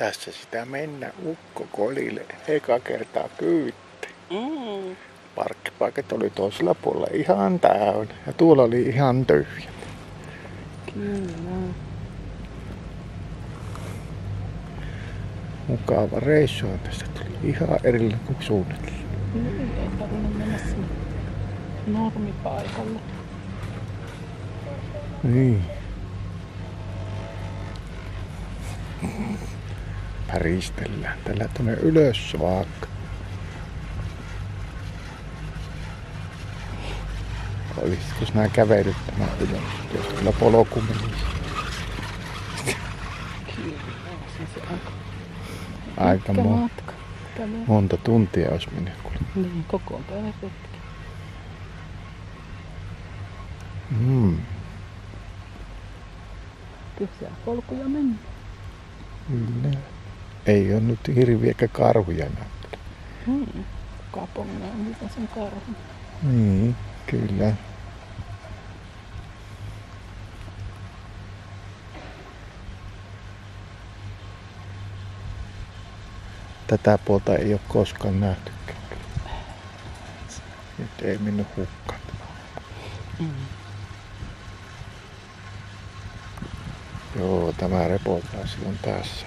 Tässä sitä mennä ukkokolille eka kertaa kyytti. Parkkipaikat oli toisella puolella ihan täynnä ja tuolla oli ihan tyhjä. Kyllä. Mukava reissu on tästä tuli ihan erillinen kuin suunnitelma. Ei tarvinnut mennä sinne normipaikalle. Niin. Päristellään tällä tuonne ylös saakka. Olisiko sinä kävellyt tämän ylös, jos kyllä polku menisi? Kyllä, se Aika matka. monta tuntia olisi mennyt. Niin, koko päivä pitkä. Kesäpolkuja mennä. Kyllä. Ei ole nyt hirviä eikä karhuja näyttää. Kapon näin, sen karhun. Niin, kyllä. Tätä puolta ei ole koskaan nähtykään. Nyt ei mennyt hukkaan. Joo, tämä reportaasi on tässä.